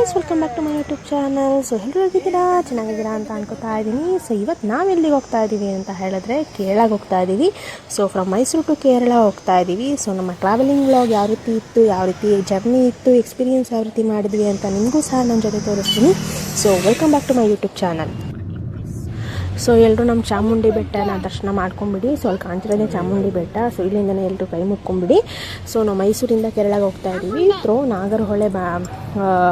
Guys, welcome back to my YouTube channel. So ಎಲ್ಲರೂ ಹೇಗಿದ್ದೀರಾ, ಚೆನ್ನಾಗಿದ್ದೀರಾ ಅಂತ ಅನ್ಕೋತಾ ಇದ್ದೀನಿ. ಸೊ ಇವತ್ತು ನಾವು ಎಲ್ಲಿಗೆ ಹೋಗ್ತಾ ಇದ್ದೀವಿ ಅಂತ ಹೇಳಿದ್ರೆ ಕೇರಳಗೆ ಹೋಗ್ತಾ ಇದ್ದೀವಿ. So from Mysuru to Kerala ಹೋಗ್ತಾ ಇದ್ದೀವಿ. ಸೊ ನಮ್ಮ ಟ್ರಾವೆಲಿಂಗ್ ವ್ಲಾಗ್ ಯಾವ ರೀತಿ ಇತ್ತು, ಯಾವ ರೀತಿ ಜರ್ನಿ ಇತ್ತು, ಎಕ್ಸ್ಪೀರಿಯನ್ಸ್ ಯಾವ ರೀತಿ ಮಾಡಿದ್ವಿ ಅಂತ ನಿಮಗೂ ಸಹ ನನ್ನ ಜೊತೆ ತೋರಿಸ್ತೀನಿ. So welcome back to my YouTube channel. So ಎಲ್ಲರೂ ನಮ್ಮ ಚಾಮುಂಡಿ ಬೆಟ್ಟನ ದರ್ಶನ ಮಾಡ್ಕೊಂಬಿಡಿ. ಸೊ ಅಲ್ಲಿ ಕಾಣ್ತಿರೋದೇ ಚಾಮುಂಡಿ ಬೆಟ್ಟ. ಸೊ ಇಲ್ಲಿಂದನೇ ಎಲ್ಲರೂ ಕೈ ಮುಕ್ಕೊಂಬಿಡಿ. ಸೊ ನಾವು ಮೈಸೂರಿಂದ ಕೇರಳಗೆ ಹೋಗ್ತಾ ಇದ್ದೀವಿ. ಥ್ರೋ ನಾಗರಹೊಳೆ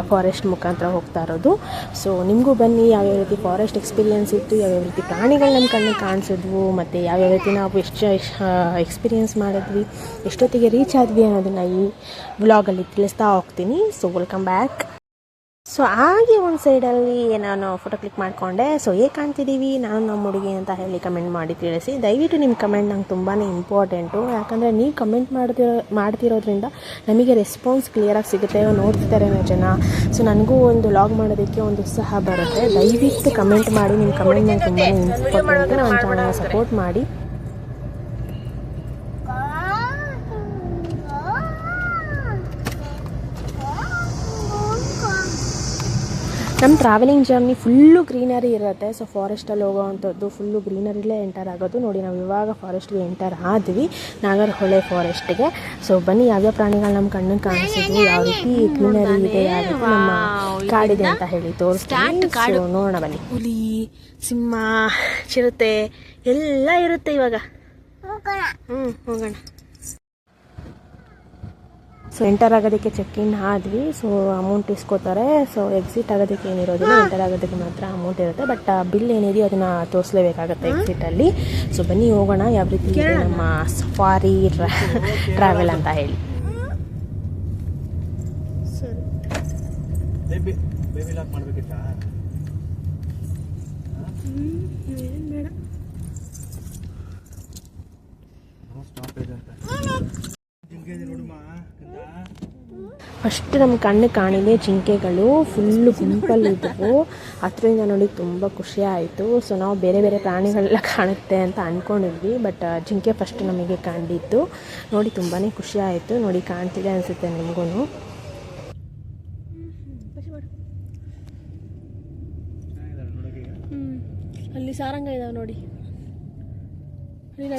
ಫಾರೆಸ್ಟ್ ಮುಖಾಂತರ ಹೋಗ್ತಾ ಇರೋದು. ಸೊ ನಿಮಗೂ ಬನ್ನಿ, ಯಾವ್ಯಾವ ರೀತಿ ಫಾರೆಸ್ಟ್ ಎಕ್ಸ್ಪೀರಿಯನ್ಸ್ ಇತ್ತು, ಯಾವ್ಯಾವ ರೀತಿ ಪ್ರಾಣಿಗಳು ನಮ್ಮ ಕಣ್ಣಿಗೆ ಕಾಣಿಸಿದ್ವು, ಮತ್ತು ಯಾವ್ಯಾವ ರೀತಿ ನಾವು ಎಷ್ಟು ಎಕ್ಸ್ಪೀರಿಯನ್ಸ್ ಮಾಡಿದ್ವಿ, ಎಷ್ಟೊತ್ತಿಗೆ ರೀಚ್ ಆದ್ವಿ ಅನ್ನೋದನ್ನು ಈ ವ್ಲಾಗಲ್ಲಿ ತಿಳಿಸ್ತಾ ಹೋಗ್ತೀನಿ. So welcome back. ಸೊ ಹಾಗೆ ಒಂದು ಸೈಡಲ್ಲಿ ನಾನು ಫೋಟೋ ಕ್ಲಿಕ್ ಮಾಡಿಕೊಂಡೆ. ಸೊ ಹೇಗೆ ಕಾಣ್ತಿದ್ದೀವಿ ನಾನು ನಮ್ಮ ಹುಡುಗಿ ಅಂತ ಹೇಳಿ ಕಮೆಂಟ್ ಮಾಡಿ ತಿಳಿಸಿ. ದಯವಿಟ್ಟು ನಿಮ್ಮ ಕಮೆಂಟ್ ನಂಗೆ ತುಂಬಾ ಇಂಪಾರ್ಟೆಂಟು. ಯಾಕಂದರೆ ನೀವು ಕಮೆಂಟ್ ಮಾಡ್ತಿರೋದ್ರಿಂದ ನಮಗೆ ರೆಸ್ಪಾನ್ಸ್ ಕ್ಲಿಯರಾಗಿ ಸಿಗುತ್ತೆ, ನೋಡ್ತಿದ್ದಾರೆ ಜನ. ಸೊ ನನಗೂ ಒಂದು ಲಾಗ್ ಮಾಡೋದಕ್ಕೆ ಒಂದು ಉತ್ಸಾಹ ಬರುತ್ತೆ. ದಯವಿಟ್ಟು ಕಮೆಂಟ್ ಮಾಡಿ, ನಿಮ್ಮ ಕಮೆಂಟ್ ನಂಗೆ ತುಂಬಾ ಇಂಪಾರ್ಟೆಂಟು. ನನ್ನ ಚಾನಲ್ನ ಸಪೋರ್ಟ್ ಮಾಡಿ. ನಮ್ಮ ಟ್ರಾವೆಲಿಂಗ್ ಜರ್ನಿ ಫುಲ್ಲು ಗ್ರೀನರಿ ಇರುತ್ತೆ. ಸೊ ಫಾರೆಸ್ಟಲ್ಲಿ ಹೋಗೋವಂಥದ್ದು ಫುಲ್ಲು ಗ್ರೀನರಿಲೇ ಎಂಟರ್ ಆಗೋದು. ನೋಡಿ, ನಾವು ಇವಾಗ ಫಾರೆಸ್ಟ್ಗೆ ಎಂಟರ್ ಆದ್ವಿ, ನಾಗರಹೊಳೆ ಫಾರೆಸ್ಟ್ಗೆ. ಸೊ ಬನ್ನಿ, ಯಾವ್ಯಾವ ಪ್ರಾಣಿಗಳು ನಮ್ಮ ಕಣ್ಣಿಗೆ ಕಾಣಿಸಿದ್ವಿ, ಯಾವ ರೀತಿ ಗ್ರೀನರಿ ಇದೆ, ಯಾವ ರೀತಿ ನಮ್ಮ ಕಾಡಿದೆ ಅಂತ ಹೇಳಿ ತೋರಿಸ್ತೀನಿ. ಸೊ ನೋಡೋಣ ಬನ್ನಿ. ಹುಲಿ, ಸಿಂಹ, ಚಿರತೆ ಎಲ್ಲ ಇರುತ್ತೆ. ಇವಾಗ ಹೋಗೋಣ. ಸೊ ಎಂಟರ್ ಆಗೋದಕ್ಕೆ ಚೆಕ್ ಇನ್ ಆದ್ವಿ. ಸೊ ಅಮೌಂಟ್ ಇಸ್ಕೋತಾರೆ. ಸೊ ಎಕ್ಸಿಟ್ ಆಗೋದಕ್ಕೆ ಏನಿರೋದಿಲ್ಲ, ಎಂಟರ್ ಆಗೋದಕ್ಕೆ ಮಾತ್ರ ಅಮೌಂಟ್ ಇರುತ್ತೆ. ಬಟ್ ಬಿಲ್ ಏನಿದೆಯೋ ಅದನ್ನು ತೋರಿಸಲೇಬೇಕಾಗತ್ತೆ ಎಕ್ಸಿಟಲ್ಲಿ. ಸೊ ಬನ್ನಿ ಹೋಗೋಣ, ಯಾವ ರೀತಿ ಇದೆ ನಮ್ಮ ಸಫಾರಿ ಟ್ರಾವೆಲ್ ಅಂತ ಹೇಳಿ. ಫಸ್ಟ್ ನಮ್ಮ ಕಣ್ಣು ಕಾಣಿದೆ ಜಿಂಕೆಗಳು ಫುಲ್ಲು ಗುಂಪಲ್ಲಿದ್ದವು. ಹತ್ರದಿಂದ ನೋಡಿ ತುಂಬ ಖುಷಿ ಆಯಿತು. ಸೊ ನಾವು ಬೇರೆ ಬೇರೆ ಪ್ರಾಣಿಗಳೆಲ್ಲ ಕಾಣುತ್ತೆ ಅಂತ ಅಂದ್ಕೊಂಡಿದ್ವಿ, ಬಟ್ ಜಿಂಕೆ ಫಸ್ಟ್ ನಮಗೆ ಕಂಡಿದ್ದು. ನೋಡಿ ತುಂಬಾ ಖುಷಿ ಆಯಿತು. ನೋಡಿ ಕಾಣ್ತಿದೆ ಅನಿಸುತ್ತೆ ನಿಮಗೂ. ಅಲ್ಲಿ ಸಾರಂಗ ಇದಾವೆ ನೋಡಿ.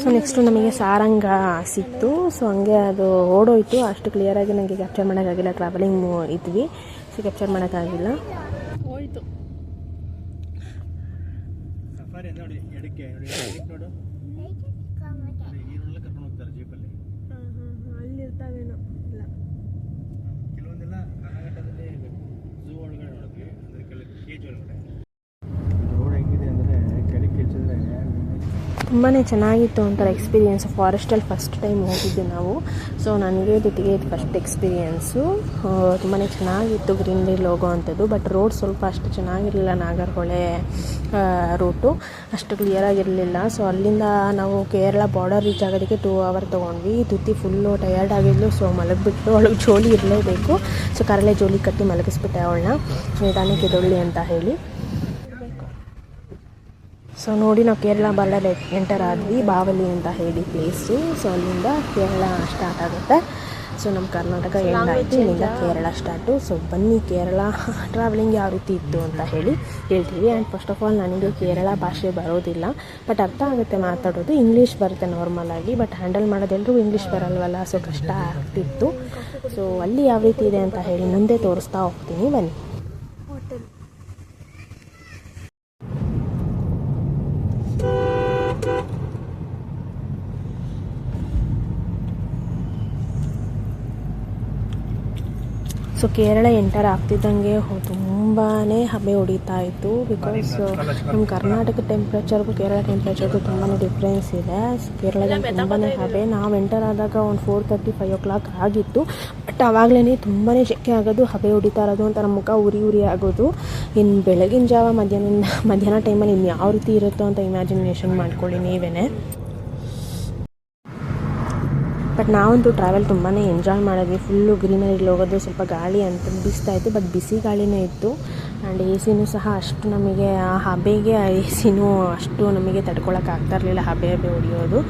ಸೊ ನೆಕ್ಸ್ಟು ನಮಗೆ ಸಾರಂಗ ಸಿಕ್ತು. ಸೊ ಹಂಗೆ ಅದು ಓಡೋಯ್ತು. ಅಷ್ಟು ಕ್ಲಿಯರಾಗಿ ನನಗೆ ಕ್ಯಾಪ್ಚರ್ ಮಾಡೋಕ್ಕಾಗಿಲ್ಲ, ಟ್ರಾವೆಲಿಂಗ್ ಇದ್ವಿ. ಸೊ ಕ್ಯಾಪ್ಚರ್ ಮಾಡೋಕ್ಕಾಗಿಲ್ಲ, ಹೋಯ್ತು. ಅಲ್ಲಿ ಇರ್ತಾವೇನೋ ಇಲ್ಲ, ಕೆಲವೊಂದೆಲ್ಲ ಕರ್ನಾಟಕದಲ್ಲಿ ಝೂ ಒಳಗಡೆ ನೋಡಿದ್ವಿ. ಅಂದರೆ ಕೇಜ್ ಒಳಗಡೆ ರೋಡ್ ಹೆಂಗಿದೆ ಅಂದರೆ ಕೆಳಗೆ ಕೆಲ್ಸಿದ್ರೆ ತುಂಬಾ ಚೆನ್ನಾಗಿತ್ತು ಒಂಥರ ಎಕ್ಸ್ಪೀರಿಯೆನ್ಸ್. ಫಾರೆಸ್ಟಲ್ಲಿ ಫಸ್ಟ್ ಟೈಮ್ ಹೋಗಿದ್ದೆ ನಾವು. ಸೊ ನನಗೆ ಜೊತೆಗೆ ಇದು ಫಸ್ಟ್ ಎಕ್ಸ್ಪೀರಿಯೆನ್ಸು. ತುಂಬಾ ಚೆನ್ನಾಗಿತ್ತು ಗ್ರೀನರಿಲಿ ಹೋಗೋ ಅಂಥದ್ದು. ಬಟ್ ರೋಡ್ ಸ್ವಲ್ಪ ಅಷ್ಟು ಚೆನ್ನಾಗಿರಲಿಲ್ಲ, ನಾಗರಹೊಳೆ ರೂಟು ಅಷ್ಟು ಕ್ಲಿಯರಾಗಿರಲಿಲ್ಲ. ಸೊ ಅಲ್ಲಿಂದ ನಾವು ಕೇರಳ ಬಾರ್ಡರ್ ರೀಚ್ ಆಗೋದಕ್ಕೆ 2 ಅವರ್ ತೊಗೊಂಡ್ವಿ. ತುತ್ತಿ ಫುಲ್ಲು ಟಯರ್ಡ್ ಆಗಿದ್ಲು. ಸೊ ಮಲಗಿಬಿಟ್ಟು ಅವಳಿಗೆ ಜೋಲಿ ಇರಲೇಬೇಕು. ಸೊ ಕರಳೆ ಜೋಲಿ ಕಟ್ಟಿ ಮಲಗಿಸ್ಬಿಟ್ಟೆ ಅವಳನ್ನ, ನಿಧಾನಕ್ಕೆ ಎದೊಳ್ಳಿ ಅಂತ ಹೇಳಿ. ಸೊ ನೋಡಿ, ನಾವು ಕೇರಳ ಬಾರ್ಡರ್ ಎಂಟರ್ ಆದ್ವಿ. ಬಾವಲಿ ಅಂತ ಹೇಳಿ ಪ್ಲೇಸು. ಸೊ ಅಲ್ಲಿಂದ ಕೇರಳ ಸ್ಟಾರ್ಟ್ ಆಗುತ್ತೆ. ಸೊ ನಮ್ಮ ಕರ್ನಾಟಕ ಎಂಡ್ ಆಯಿತು, ಇಲ್ಲಿಂದ ಕೇರಳ ಸ್ಟಾರ್ಟು. ಸೊ ಬನ್ನಿ, ಕೇರಳ ಟ್ರಾವೆಲಿಂಗ್ ಯಾವ ರೀತಿ ಇತ್ತು ಅಂತ ಹೇಳಿ ಹೇಳ್ತೀವಿ. ಆ್ಯಂಡ್ ಫಸ್ಟ್ ಆಫ್ ಆಲ್ ನನಗೆ ಕೇರಳ ಭಾಷೆ ಬರೋದಿಲ್ಲ, ಬಟ್ ಅರ್ಥ ಆಗುತ್ತೆ ಮಾತಾಡೋದು. ಇಂಗ್ಲೀಷ್ ಬರುತ್ತೆ ನಾರ್ಮಲಾಗಿ, ಬಟ್ ಹ್ಯಾಂಡಲ್ ಮಾಡೋದೆಲ್ಲರೂ ಇಂಗ್ಲೀಷ್ ಬರಲ್ವಲ್ಲ. ಸೊ ಕಷ್ಟ ಆಗ್ತಿತ್ತು. ಸೊ ಅಲ್ಲಿ ಯಾವ ರೀತಿ ಇದೆ ಅಂತ ಹೇಳಿ ಮುಂದೆ ತೋರಿಸ್ತಾ ಹೋಗ್ತೀನಿ, ಬನ್ನಿ. ಸೊ ಕೇರಳ ಎಂಟರ್ ಆಗ್ತಿದ್ದಂಗೆ ತುಂಬಾ ಹಬೆ ಹೊಡಿತಾ ಇತ್ತು. ಬಿಕಾಸ್ ನಮ್ಮ ಕರ್ನಾಟಕ ಟೆಂಪ್ರೇಚರ್ಗೂ ಕೇರಳ ಟೆಂಪ್ರೇಚರ್ಗೂ ತುಂಬಾ ಡಿಫ್ರೆನ್ಸ್ ಇದೆ. ಸೊ ಕೇರಳದಲ್ಲಿ ತುಂಬಾ ಹಬೆ. ನಾವು ಎಂಟರ್ ಆದಾಗ ಒಂದು 4:30, 5 o'clock ಆಗಿತ್ತು. ಬಟ್ ಆವಾಗಲೇ ತುಂಬಾ ಶೆಕೆ ಆಗೋದು, ಹಬೆ ಹೊಡಿತಾ ಇರೋದು, ಒಂಥರ ಮುಖ ಉರಿ ಆಗೋದು. ಇನ್ನು ಬೆಳಗಿನ ಜಾವ ಮಧ್ಯಾಹ್ನ ಟೈಮಲ್ಲಿ ಇನ್ನು ಯಾವ ರೀತಿ ಇರುತ್ತೋ ಅಂತ ಇಮ್ಯಾಜಿನೇಷನ್ ಮಾಡ್ಕೊಳ್ಳಿ ನೀವೇ. ಬಟ್ ನಾವಂತೂ ಟ್ರಾವೆಲ್ ತುಂಬಾ ಎಂಜಾಯ್ ಮಾಡಿದ್ವಿ. ಫುಲ್ಲು ಗ್ರೀನರಿಲಿ ಹೋಗೋದು, ಸ್ವಲ್ಪ ಗಾಳಿ ಅಂತ ಬೀಸ್ತಾ ಇತ್ತು, ಬಟ್ ಬಿಸಿ ಗಾಳಿನೇ ಇತ್ತು. ಆ್ಯಂಡ್ ಎ ಸಿನೂ ಸಹ ಅಷ್ಟು ನಮಗೆ ಆ ಹಬೆಗೆ ಎ ಸಿನೂ ಅಷ್ಟು ನಮಗೆ ತಡ್ಕೊಳಕ್ಕೆ ಇರಲಿಲ್ಲ, ಹಬೆ ಹೊಡೆಯೋದು.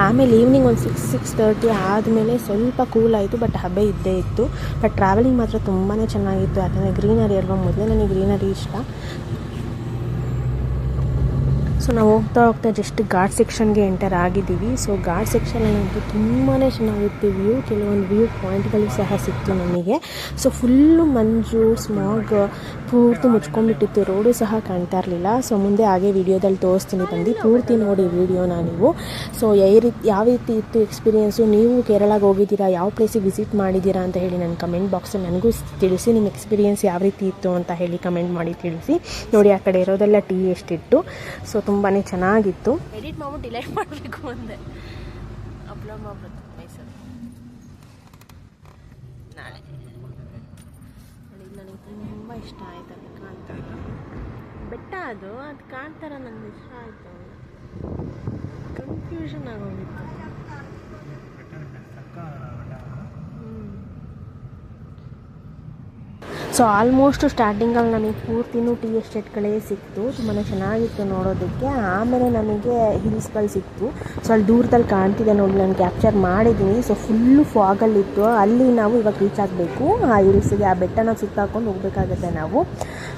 ಆಮೇಲೆ ಈವ್ನಿಂಗ್ ಒಂದು 6-6:30 ಆದಮೇಲೆ ಸ್ವಲ್ಪ ಕೂಲ್ ಆಯಿತು, ಬಟ್ ಹಬೆ ಇದ್ದೇ ಇತ್ತು. ಬಟ್ ಟ್ರಾವೆಲಿಂಗ್ ಮಾತ್ರ ತುಂಬಾ ಚೆನ್ನಾಗಿತ್ತು, ಯಾಕಂದರೆ ಗ್ರೀನರಿ ಅಲ್ವಾ, ಮೊದಲೇ ನನಗೆ ಗ್ರೀನರಿ ಇಷ್ಟ. ಸೊ ನಾವು ಹೋಗ್ತಾ ಜಸ್ಟ್ ಘಾಟ್ ಸೆಕ್ಷನ್ಗೆ ಎಂಟರ್ ಆಗಿದ್ದೀವಿ. ಸೊ ಘಾಟ್ ಸೆಕ್ಷನಲ್ಲಂತೂ ತುಂಬಾ ಚೆನ್ನಾಗಿತ್ತು ವ್ಯೂ, ಕೆಲವೊಂದು ವ್ಯೂ ಪಾಯಿಂಟ್ಗಳು ಸಹ ಸಿಕ್ತು ನಮಗೆ. ಸೊ ಫುಲ್ಲು ಮಂಜು, ಸ್ಮಾಗ್ ಪೂರ್ತಿ ಮುಚ್ಕೊಂಡ್ಬಿಟ್ಟಿತ್ತು, ರೋಡು ಸಹ ಕಾಣ್ತಾ ಇರಲಿಲ್ಲ. ಸೊ ಮುಂದೆ ಹಾಗೆ ವಿಡಿಯೋದಲ್ಲಿ ತೋರಿಸ್ತೀನಿ, ಬಂದು ಪೂರ್ತಿ ನೋಡಿ ವಿಡಿಯೋನ ನೀವು. ಸೊ ಯಾವ ರೀತಿ ಇತ್ತು ಎಕ್ಸ್ಪೀರಿಯೆನ್ಸು, ನೀವು ಕೇರಳಗೆ ಹೋಗಿದ್ದೀರಾ, ಯಾವ ಪ್ಲೇಸಿಗೆ ವಿಸಿಟ್ ಮಾಡಿದ್ದೀರಾ ಅಂತ ಹೇಳಿ ನನ್ನ ಕಮೆಂಟ್ ಬಾಕ್ಸಲ್ಲಿ ನನಗೂ ತಿಳಿಸಿ. ನಿಮ್ಮ ಎಕ್ಸ್ಪೀರಿಯೆನ್ಸ್ ಯಾವ ರೀತಿ ಇತ್ತು ಅಂತ ಹೇಳಿ ಕಮೆಂಟ್ ಮಾಡಿ ತಿಳಿಸಿ. ನೋಡಿ ಆ ಕಡೆ ಇರೋದೆಲ್ಲ ಟೀ ಎಸ್ಟೇಟು. ಸೊ ತುಂಬಾ ಚೆನ್ನಾಗಿತ್ತು. ಎಡಿಟ್ ಮಾಡ್ಬಿಟ್ಟು ಡಿಲೀಟ್ ಮಾಡಬೇಕು ಅಂದೆ, ಅಪ್ಲೋಡ್ ಮಾಡ್ಬಿಟ್ಟು ಮೈಸೂರು ನಾಳೆ. ನೋಡಿ ನನಗೆ ತುಂಬ ಇಷ್ಟ ಆಯ್ತು, ಅದು ಕಾಣ್ತಾರ ಬೆಟ್ಟ, ಅದು ಕಾಣ್ತಾರ ನನಗೆ ಇಷ್ಟ ಆಯಿತು. ಕನ್ಫ್ಯೂಷನ್ ಆಗೋಗಿತ್ತು. ಸೊ ಆಲ್ಮೋಸ್ಟ್ ಸ್ಟಾರ್ಟಿಂಗಲ್ಲಿ ನಮಗೆ ಪೂರ್ತಿನೂ ಟೀ ಎಸ್ಟೇಟ್ಗಳೇ ಸಿಕ್ತು, ತುಂಬಾ ಚೆನ್ನಾಗಿತ್ತು ನೋಡೋದಕ್ಕೆ. ಆಮೇಲೆ ನಮಗೆ ಹಿಲ್ಸ್ಗಳು ಸಿಕ್ತು. ಸೊ ಅಲ್ಲಿ ದೂರದಲ್ಲಿ ಕಾಣ್ತಿದೆ ನೋಡಿ, ನಾನು ಕ್ಯಾಪ್ಚರ್ ಮಾಡಿದ್ದೀನಿ. ಸೊ ಫುಲ್ಲು ಫಾಗಲ್ಲಿತ್ತು, ಅಲ್ಲಿ ನಾವು ಇವಾಗ ರೀಚ್ ಆಗಬೇಕು ಆ ಹಿಲ್ಸ್ಗೆ. ಆ ಬೆಟ್ಟನ ಸುತ್ತಾಕೊಂಡು ಹೋಗಬೇಕಾಗುತ್ತೆ ನಾವು.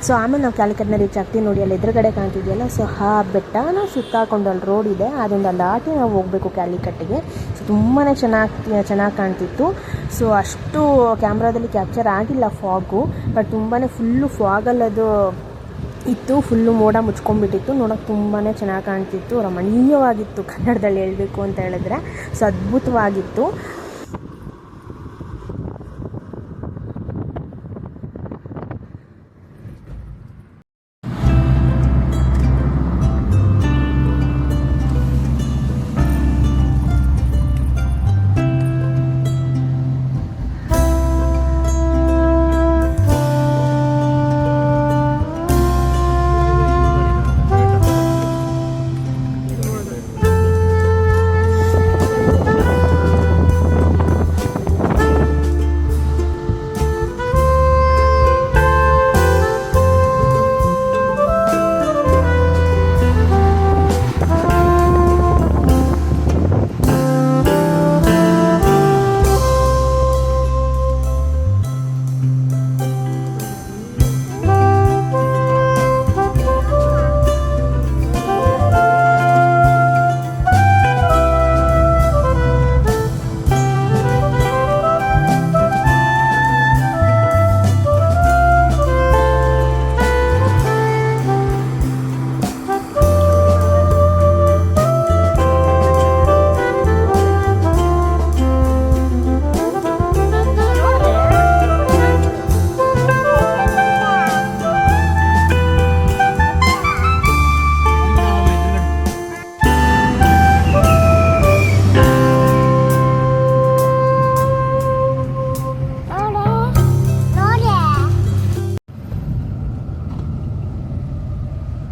ಸೊ ಆಮೇಲೆ ನಾವು ಕ್ಯಾಲಿಕಟ್ನ ರೀಚ್ ಆಗ್ತೀವಿ. ನೋಡಿ ಅಲ್ಲಿ ಎದುರುಗಡೆ ಕಾಣ್ತಿದೆಯಲ್ಲ, ಸೊ ಆ ಬೆಟ್ಟನ ಸುತ್ತಾಕೊಂಡು ಅಲ್ಲಿ ರೋಡ್ ಇದೆ, ಅದೊಂದು ದಾಟಿ ನಾವು ಹೋಗಬೇಕು ಕ್ಯಾಲಿಕಟ್ಟಿಗೆ. ಸೊ ತುಂಬಾ ಚೆನ್ನಾಗಿ ಕಾಣ್ತಿತ್ತು. ಸೊ ಅಷ್ಟು ಕ್ಯಾಮ್ರಾದಲ್ಲಿ ಕ್ಯಾಪ್ಚರ್ ಆಗಿಲ್ಲ ಫಾಗು, ಬಟ್ ತುಂಬಾ ಫುಲ್ಲು ಫಾಗಲ್ಲದು ಇತ್ತು, ಫುಲ್ಲು ಮೋಡ ಮುಚ್ಕೊಂಡ್ಬಿಟ್ಟಿತ್ತು. ನೋಡೋಕೆ ತುಂಬಾ ಚೆನ್ನಾಗಿ ಕಾಣ್ತಿತ್ತು, ರಮಣೀಯವಾಗಿತ್ತು ಕನ್ನಡದಲ್ಲಿ ಹೇಳಬೇಕು ಅಂತ ಹೇಳಿದ್ರೆ. ಸೊ ಅದ್ಭುತವಾಗಿತ್ತು.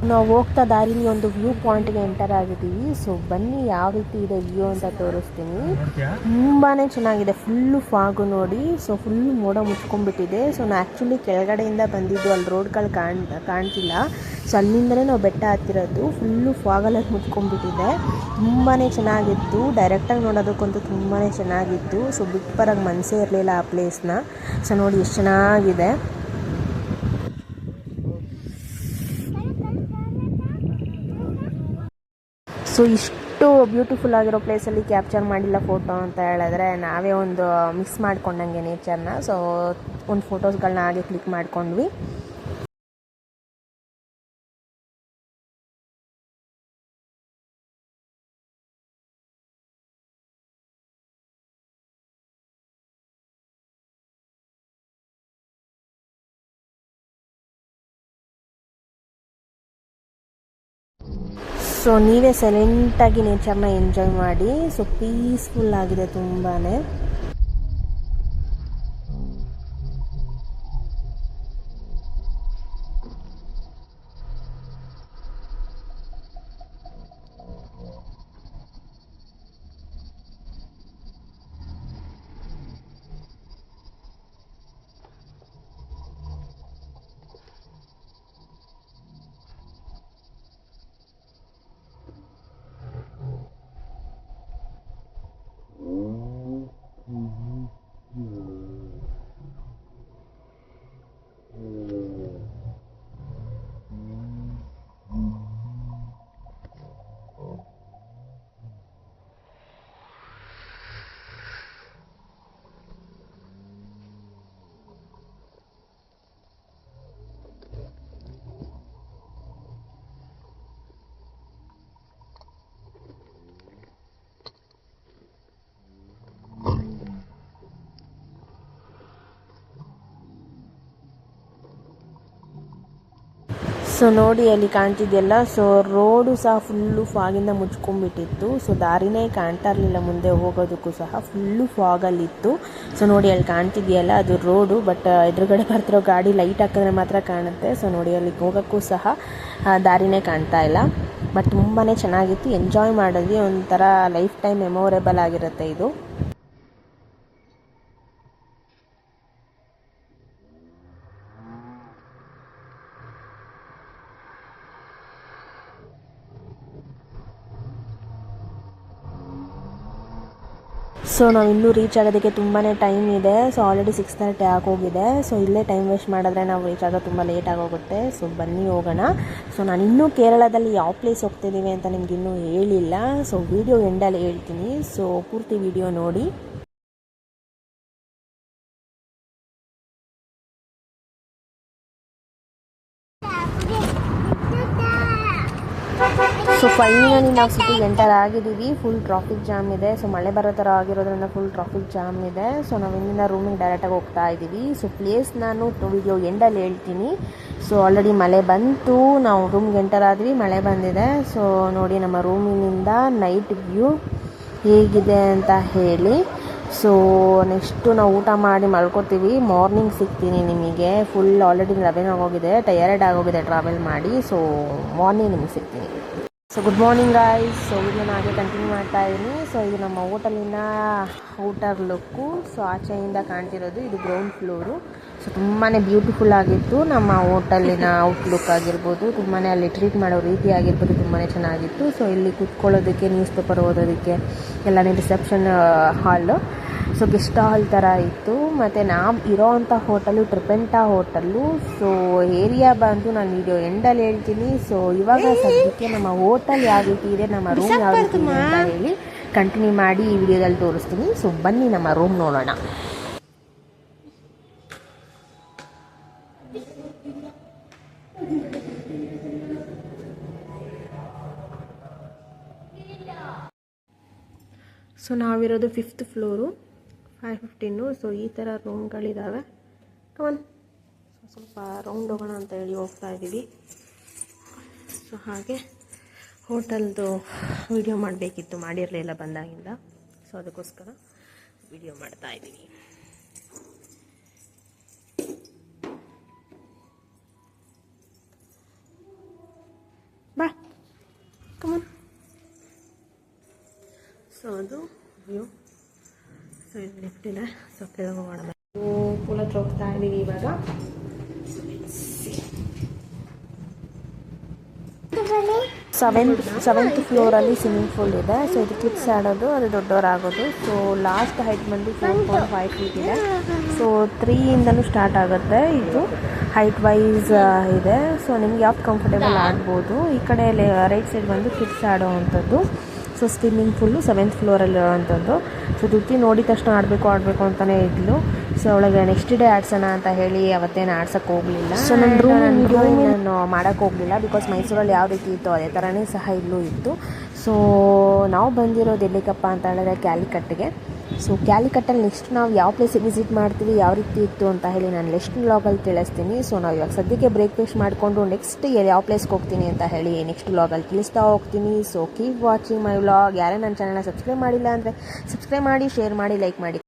ನಾವು ಹೋಗ್ತಾ ದಾರಿಲಿ ಒಂದು ವ್ಯೂ ಪಾಯಿಂಟ್ಗೆ ಎಂಟರ್ ಆಗಿದ್ದೀವಿ. ಸೊ ಬನ್ನಿ ಯಾವ ರೀತಿ ಇದೆ ವ್ಯೂ ಅಂತ ತೋರಿಸ್ತೀನಿ. ತುಂಬಾ ಚೆನ್ನಾಗಿದೆ, ಫುಲ್ಲು ಫಾಗು ನೋಡಿ. ಸೊ ಫುಲ್ಲು ಮೋಡ ಮುಚ್ಕೊಂಡ್ಬಿಟ್ಟಿದೆ. ಸೊ ನಾವು ಆ್ಯಕ್ಚುಲಿ ಕೆಳಗಡೆಯಿಂದ ಬಂದಿದ್ದು, ಅಲ್ಲಿ ರೋಡ್ಗಳು ಕಾಣ್ತಿಲ್ಲ. ಸೊ ಅಲ್ಲಿಂದಲೇ ನಾವು ಬೆಟ್ಟ ಹತ್ತಿರೋದು. ಫುಲ್ಲು ಫಾಗಲ್ಲಿ ಮುಚ್ಕೊಂಡ್ಬಿಟ್ಟಿದೆ. ತುಂಬಾ ಚೆನ್ನಾಗಿತ್ತು, ಡೈರೆಕ್ಟಾಗಿ ನೋಡೋದಕ್ಕಂತೂ ತುಂಬಾ ಚೆನ್ನಾಗಿತ್ತು. ಸೊ ಬಿಟ್ಟು ಬರೋಕ್ಕೆ ಮನಸ್ಸೇ ಇರಲಿಲ್ಲ ಆ ಪ್ಲೇಸ್ನ. ಸೊ ನೋಡಿ ಎಷ್ಟು ಚೆನ್ನಾಗಿದೆ. ಸೊ ಇಷ್ಟು ಬ್ಯೂಟಿಫುಲ್ ಆಗಿರೋ ಪ್ಲೇಸಲ್ಲಿ ಕ್ಯಾಪ್ಚರ್ ಮಾಡಿಲ್ಲ ಫೋಟೋ ಅಂತ ಹೇಳಿದ್ರೆ ನಾವೇ ಒಂದು ಮಿಸ್ ಮಾಡ್ಕೊಂಡಂಗೆ ನೇಚರ್ನ. ಸೊ ಒಂದು ಫೋಟೋಸ್ಗಳನ್ನ ಹಾಗೆ ಕ್ಲಿಕ್ ಮಾಡ್ಕೊಂಡ್ವಿ. ಸೊ ನೀವೇ ಸೈಲೆಂಟಾಗಿ ನೇಚರ್ನ ಎಂಜಾಯ್ ಮಾಡಿ. ಸೊ ಪೀಸ್ಫುಲ್ ಆಗಿದೆ ತುಂಬಾ. ಸೊ ನೋಡಿ ಅಲ್ಲಿ ಕಾಣ್ತಿದೆಯಲ್ಲ, ಸೊ ರೋಡು ಸಹ ಫುಲ್ಲು ಫಾಗಿಂದ ಮುಚ್ಕೊಂಡ್ಬಿಟ್ಟಿತ್ತು. ಸೊ ದಾರಿನೇ ಕಾಣ್ತಾ ಇರಲಿಲ್ಲ, ಮುಂದೆ ಹೋಗೋದಕ್ಕೂ ಸಹ ಫುಲ್ಲು ಫಾಗಲ್ಲಿತ್ತು. ಸೊ ನೋಡಿ ಅಲ್ಲಿ ಕಾಣ್ತಿದೆಯಲ್ಲ ಅದು ರೋಡು, ಬಟ್ ಎದುರುಗಡೆ ಬರ್ತಿರೋ ಗಾಡಿ ಲೈಟ್ ಹಾಕಿದ್ರೆ ಮಾತ್ರ ಕಾಣುತ್ತೆ. ಸೊ ನೋಡಿ ಅಲ್ಲಿ ಹೋಗೋಕ್ಕೂ ಸಹ ದಾರಿನೇ ಕಾಣ್ತಾ ಇಲ್ಲ. ಬಟ್ ತುಂಬಾ ಚೆನ್ನಾಗಿತ್ತು, ಎಂಜಾಯ್ ಮಾಡಿದ್ವಿ. ಒಂಥರ ಲೈಫ್ ಟೈಮ್ ಮೆಮೊರೇಬಲ್ ಆಗಿರುತ್ತೆ ಇದು. ಸೊ ನಾವು ಇನ್ನೂ ರೀಚ್ ಆಗೋದಕ್ಕೆ ತುಂಬಾ ಟೈಮ್ ಇದೆ. ಸೊ ಆಲ್ರೆಡಿ 6:30 ಆಗೋಗಿದೆ. ಸೊ ಇಲ್ಲೇ ಟೈಮ್ ವೇಸ್ಟ್ ಮಾಡಿದ್ರೆ ನಾವು ರೀಚ್ ಆಗೋದು ತುಂಬ ಲೇಟ್ ಆಗೋಗುತ್ತೆ. ಸೊ ಬನ್ನಿ ಹೋಗೋಣ. ಸೊ ನಾನು ಇನ್ನೂ ಕೇರಳದಲ್ಲಿ ಯಾವ ಪ್ಲೇಸ್ ಹೋಗ್ತಿದ್ದೀವಿ ಅಂತ ನಿಮ್ಗೆ ಇನ್ನೂ ಹೇಳಿಲ್ಲ. ಸೊ ವಿಡಿಯೋ ಎಂಡಲ್ಲಿ ಹೇಳ್ತೀನಿ. ಸೊ ಪೂರ್ತಿ ವಿಡಿಯೋ ನೋಡಿ. ಸೊ ಫೈನಲಿ ನಾವು ಸಿಟಿಗೆ ಎಂಟರ್ ಆಗಿದ್ದೀವಿ. ಫುಲ್ ಟ್ರಾಫಿಕ್ ಜಾಮ್ ಇದೆ. ಸೊ ಮಳೆ ಬರೋ ಥರ ಆಗಿರೋದ್ರಿಂದ ಫುಲ್ ಟ್ರಾಫಿಕ್ ಜಾಮ್ ಇದೆ. ಸೊ ನಾವು ಇಲ್ಲಿಂದ ರೂಮಿಗೆ ಡೈರೆಕ್ಟಾಗಿ ಹೋಗ್ತಾ ಇದ್ದೀವಿ. ಸೊ ಪ್ಲೇಸ್ ನಾನು ವಿಡಿಯೋ ಎಂಡಲ್ಲಿ ಹೇಳ್ತೀನಿ. ಸೊ ಆಲ್ರೆಡಿ ಮಳೆ ಬಂತು, ನಾವು ರೂಮ್ಗೆ ಎಂಟರ್ ಆದ್ವಿ, ಮಳೆ ಬಂದಿದೆ. ಸೊ ನೋಡಿ ನಮ್ಮ ರೂಮಿನಿಂದ ನೈಟ್ ವ್ಯೂ ಹೇಗಿದೆ ಅಂತ ಹೇಳಿ. ಸೊ ನೆಕ್ಸ್ಟು ನಾವು ಊಟ ಮಾಡಿ ಮಲ್ಕೋತೀವಿ. ಮಾರ್ನಿಂಗ್ ಸಿಗ್ತೀನಿ ನಿಮಗೆ. ಫುಲ್ ಆಲ್ರೆಡಿ 11 ಆಗೋಗಿದೆ, ಟಯರ್ಡ್ ಆಗೋಗಿದೆ ಟ್ರಾವೆಲ್ ಮಾಡಿ. ಸೊ ಮಾರ್ನಿಂಗ್ ನಿಮಗೆ ಸಿಗ್ತೀನಿ. So good morning guys. So ಇದನ್ನು ಹಾಗೆ ಕಂಟಿನ್ಯೂ ಮಾಡ್ತಾ ಇದ್ದೀನಿ. ಸೊ ಇದು ನಮ್ಮ ಹೋಟೆಲಿನ ಔಟರ್ ಲುಕ್ಕು. ಸೊ ಆಚೆಯಿಂದ ಕಾಣ್ತಿರೋದು ಇದು ಗ್ರೌಂಡ್ ಫ್ಲೋರು. ಸೊ ತುಂಬಾ ಬ್ಯೂಟಿಫುಲ್ ಆಗಿತ್ತು ನಮ್ಮ ಹೋಟೆಲಿನ ಔಟ್ಲುಕ್ ಆಗಿರ್ಬೋದು, ತುಂಬಾ ಅಲ್ಲಿ ಟ್ರೀಟ್ ಮಾಡೋ ರೀತಿ ಆಗಿರ್ಬೋದು ತುಂಬಾ ಚೆನ್ನಾಗಿತ್ತು. ಸೊ ಇಲ್ಲಿ ಕುತ್ಕೊಳ್ಳೋದಕ್ಕೆ, ನ್ಯೂಸ್ ಪೇಪರ್ ಓದೋದಕ್ಕೆ ಎಲ್ಲನೇ ರಿಸೆಪ್ಷನ್ ಹಾಲು. ಸೊ ಗೆಸ್ಟ್ ಹಾಲ್ ಥರ ಇತ್ತು. ಮತ್ತು ನಾವು ಇರೋವಂಥ ಹೋಟೆಲು ಟ್ರಿಪೆಂಟಾ ಹೋಟೆಲ್ಲು. ಸೊ ಏರಿಯಾ ಬಂದು ನಾನು ವಿಡಿಯೋ ಎಂಡಲ್ಲಿ ಹೇಳ್ತೀನಿ. ಸೊ ಇವಾಗ ಸದ್ಯಕ್ಕೆ ನಮ್ಮ ಹೋಟೆಲ್ ಯಾವ ರೀತಿ ಇದೆ, ನಮ್ಮ ರೂಮ್ ಯಾವ ರೀತಿ ಇದೆ ಅಂತ ಹೇಳಿ ಕಂಟಿನ್ಯೂ ಮಾಡಿ ಈ ವಿಡಿಯೋದಲ್ಲಿ ತೋರಿಸ್ತೀನಿ. ಸೊ ಬನ್ನಿ ನಮ್ಮ ರೂಮ್ ನೋಡೋಣ. ಸೊ ನಾವಿರೋದು 5th ಫ್ಲೋರು, 515. ಸೊ ಈ ಥರ ರೂಮ್ಗಳಿದ್ದಾವೆ. ಕಮನ್ ಸ್ವಲ್ಪ ರೌಂಡ್ ಹೋಗೋಣ ಅಂತ ಹೇಳಿ ಹೋಗ್ತಾ ಇದ್ದೀವಿ. ಸೊ ಹಾಗೆ ಹೋಟೆಲ್ದು ವಿಡಿಯೋ ಮಾಡಬೇಕಿತ್ತು, ಮಾಡಿರಲಿಲ್ಲ ಬಂದಾಗಿಂದ. ಸೊ ಅದಕ್ಕೋಸ್ಕರ ವಿಡಿಯೋ ಮಾಡ್ತಾ ಇದ್ದೀವಿ. ಬಾ ಕಮನ್. ಸೊ ಅದು ವ್ಯೂ. ಸೊ ಇದು ಲಿಫ್ಟ್ ಇದೆ. ಸೊ ಕೆಳಗೆ ಹೋಗೋಣ. ಪೂಲ್ ಹತ್ರ ಹೋಗ್ತಾ ಇದ್ದೀವಿ ಇವಾಗ. ಸೆವೆಂತ್ ಫ್ಲೋರಲ್ಲಿ ಸ್ವಿಮ್ಮಿಂಗ್ ಪೂಲ್ ಇದೆ. ಸೊ ಇದು ಕಿಡ್ಸ್ ಆಡೋದು, ಅದು ದೊಡ್ಡವರಾಗೋದು. ಸೊ ಲಾಸ್ಟ್ ಹೈಟ್ ಬಂದು 4.5 ಫೀಟ್ ಇದೆ. ಸೊ 3ಇಂದನೂ ಸ್ಟಾರ್ಟ್ ಆಗುತ್ತೆ. ಇದು ಹೈಟ್ ವೈಸ್ ಇದೆ. ಸೊ ನಿಮ್ಗೆ ಯಾವ್ದು ಕಂಫರ್ಟೇಬಲ್ ಆಡ್ಬೋದು. ಈ ಕಡೆ ರೈಟ್ ಸೈಡ್ ಬಂದು ಕಿಡ್ಸ್ ಆಡೋ ಅಂಥದ್ದು. ಸೊ ಸ್ವಿಮ್ಮಿಂಗ್ ಪೂಲು 7th ಫ್ಲೋರಲ್ಲಿರೋವಂಥದ್ದು. ಸೊ ದುತ್ತಿ ನೋಡಿದ ತಕ್ಷಣ ಆಡಬೇಕು ಅಂತಲೇ ಇದ್ಲು. ಸೊ ಅವಳಿಗೆ ನೆಕ್ಸ್ಟ್ ಡೇ ಆಡ್ಸೋಣ ಅಂತ ಹೇಳಿ ಅವತ್ತೇನು ಆಡ್ಸೋಕ್ಕೆ ಹೋಗಲಿಲ್ಲ. ಸೊ ನನ್ನ ರೂಮ್ ನಾನು ಮಾಡೋಕ್ಕೆ ಹೋಗಲಿಲ್ಲ, ಬಿಕಾಸ್ ಮೈಸೂರಲ್ಲಿ ಯಾವ ರೀತಿ ಇತ್ತು ಅದೇ ಥರನೇ ಸಹ ಇಲ್ಲೂ ಇತ್ತು. ಸೊ ನಾವು ಬಂದಿರೋದು ಎಲ್ಲಿಗಪ್ಪ ಅಂತ ಹೇಳಿದ್ರೆ ಕ್ಯಾಲಿಕಟ್ಗೆ. ಸೊ ಕ್ಯಾಲಿಕಟ್ಟಲ್ಲಿ ನೆಕ್ಸ್ಟ್ ನಾವು ಯಾವ ಪ್ಲೇಸಿಗೆ ವಿಸಿಟ್ ಮಾಡ್ತೀವಿ, ಯಾವ ರೀತಿ ಇತ್ತು ಅಂತ ಹೇಳಿ ನಾನು ನೆಕ್ಸ್ಟ್ ವ್ಲಾಗಲ್ಲಿ ತಿಳಿಸ್ತೀನಿ. ಸೊ ನಾವು ಇವಾಗ ಸದ್ಯಕ್ಕೆ ಬ್ರೇಕ್ಫಾಸ್ಟ್ ಮಾಡಿಕೊಂಡು ನೆಕ್ಸ್ಟ್ ಯಾವ ಪ್ಲೇಸ್ಗೆ ಹೋಗ್ತೀನಿ ಅಂತ ಹೇಳಿ ನೆಕ್ಸ್ಟ್ ವ್ಲಾಗಲ್ಲಿ ತಿಳಿಸ್ತಾ ಹೋಗ್ತೀನಿ. So keep watching my vlog. ಯಾರೇ ನನ್ನ ಚಾನಲ್ನ ಸಬ್ಸ್ಕ್ರೈಬ್ ಮಾಡಿಲ್ಲ ಅಂದರೆ ಸಬ್ಸ್ಕ್ರೈಬ್ ಮಾಡಿ, ಶೇರ್ ಮಾಡಿ, ಲೈಕ್ ಮಾಡಿ.